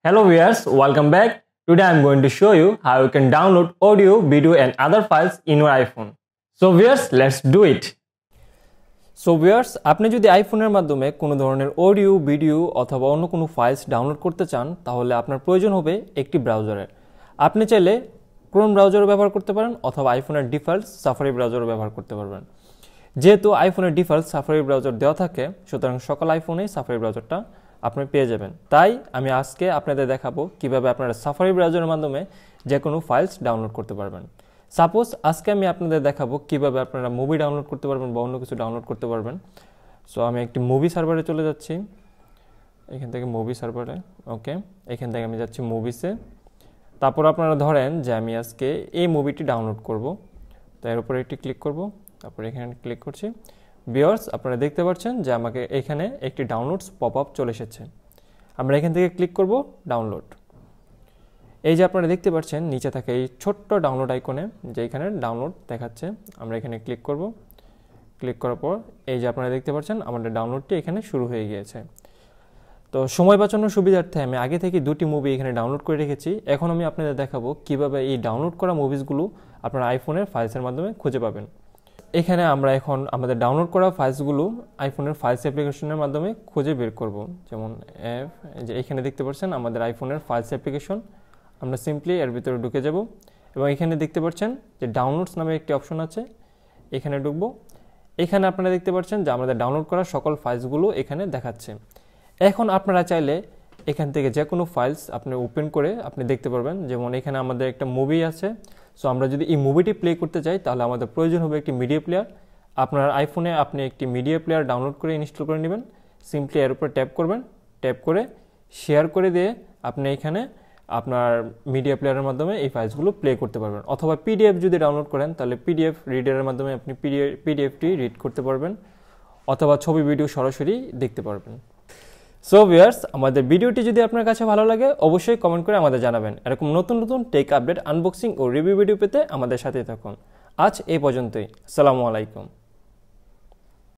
Hello viewers, welcome back. Today I am going to show you how you can download audio, video and other files in your iPhone. So viewers, let's do it. So viewers, আপনি যদি আইফোনের মাধ্যমে কোনো ধরনের audio, video অথবা অন্য কোনো files download করতে চান তাহলে আপনার প্রয়োজন হবে একটি ব্রাউজারের। আপনি চাইলে ক্রোম ব্রাউজারও ব্যবহার করতে পারেন অথবা আইফোনের ডিফল্ট সাফারি ব্রাউজারও ব্যবহার করতে পারবেন। যেহেতু আইফোনের ডিফল্ট সাফারি ব্রাউজার দেওয়া থাকে, সুতরাং সকল আইফোনেই সাফারি ব্রাউজারটা আপনি পেয়ে যাবেন। তাই আমি আজকে আপনাদের দেখাবো কিভাবে আপনারা সাফারি ব্রাউজারের মাধ্যমে যে কোনো ফাইলস ডাউনলোড করতে পারবেন। সাপোজ আজকে আমি আপনাদের দেখাবো কিভাবে আপনারা মুভি ডাউনলোড করতে পারবেন বা অন্য কিছু ডাউনলোড করতে পারবেন। সো আমি একটি মুভি সার্ভারে চলে যাচ্ছি, এখান থেকে মুভি সার্ভারে, ওকে, এখান থেকে আমি যাচ্ছি মুভিসে। তারপর আপনারা ধরেন যে আমি আজকে এই মুভিটি ডাউনলোড করব, তো এর উপরে একটি ক্লিক করব, তারপর এখানে ক্লিক করছি। ভিউয়ার্স, আপনারা দেখতে পাচ্ছেন যে আমাকে এখানে একটি ডাউনলোডস পপ আপ চলে এসেছে। আমরা এখান থেকে ক্লিক করব ডাউনলোড। এই যে আপনারা দেখতে পাচ্ছেন নিচে থাকে এই ছোট্ট ডাউনলোড আইকনে যে এখানে ডাউনলোড দেখাচ্ছে, আমরা এখানে ক্লিক করব। ক্লিক করার পর এই যে আপনারা দেখতে পাচ্ছেন আমাদের ডাউনলোডটি এখানে শুরু হয়ে গিয়েছে। তো সময় বাঁচানোর সুবিধার্থে আমি আগে থেকে দুটি মুভি এখানে ডাউনলোড করে রেখেছি। এখন আমি আপনাদের দেখাবো কিভাবে এই ডাউনলোড করা মুভিসগুলো আপনার আইফোনের ফাইলসের মাধ্যমে খুঁজে পাবেন। এখানে আমরা এখন আমাদের ডাউনলোড করা ফাইলসগুলো আইফোনের ফাইলস অ্যাপ্লিকেশনের মাধ্যমে খুঁজে বের করব। যেমন যে এখানে দেখতে পাচ্ছেন আমাদের আইফোনের ফাইলস অ্যাপ্লিকেশন, আমরা সিম্পলি এর ভিতরে ঢুকে যাব এবং এখানে দেখতে পাচ্ছেন যে ডাউনলোডস নামে একটি অপশন আছে, এখানে ঢুকব। এখানে আপনারা দেখতে পাচ্ছেন যে আমাদের ডাউনলোড করা সকল ফাইলসগুলো এখানে দেখাচ্ছে। এখন আপনারা চাইলে এখান থেকে যে কোনো ফাইলস আপনি ওপেন করে আপনি দেখতে পারবেন। যেমন এখানে আমাদের একটা মুভি আছে, সো আমরা যদি এই মুভিটি প্লে করতে চাই তাহলে আমাদের প্রয়োজন হবে একটি মিডিয়া প্লেয়ার। আপনার আইফোনে আপনি একটি মিডিয়া প্লেয়ার ডাউনলোড করে ইনস্টল করে নেবেন। সিম্পলি এর উপর ট্যাপ করবেন, ট্যাপ করে শেয়ার করে দিয়ে আপনি এখানে আপনার মিডিয়া প্লেয়ারের মাধ্যমে এই ফাইলসগুলো প্লে করতে পারবেন। অথবা পিডিএফ যদি ডাউনলোড করেন তাহলে পিডিএফ রিডারের মাধ্যমে আপনি পিডিএফটি রিড করতে পারবেন অথবা ছবি ভিডিও সরাসরি দেখতে পারবেন। সো ভিউয়ার্স, আমাদের ভিডিওটি যদি আপনার কাছে ভালো লাগে অবশ্যই কমেন্ট করে আমাদের জানাবেন। এরকম নতুন নতুন টেক আপডেট, আনবক্সিং ও রিভিউ ভিডিও পেতে আমাদের সাথেই থাকুন। আজ এই পর্যন্তই। আসসালামু আলাইকুম।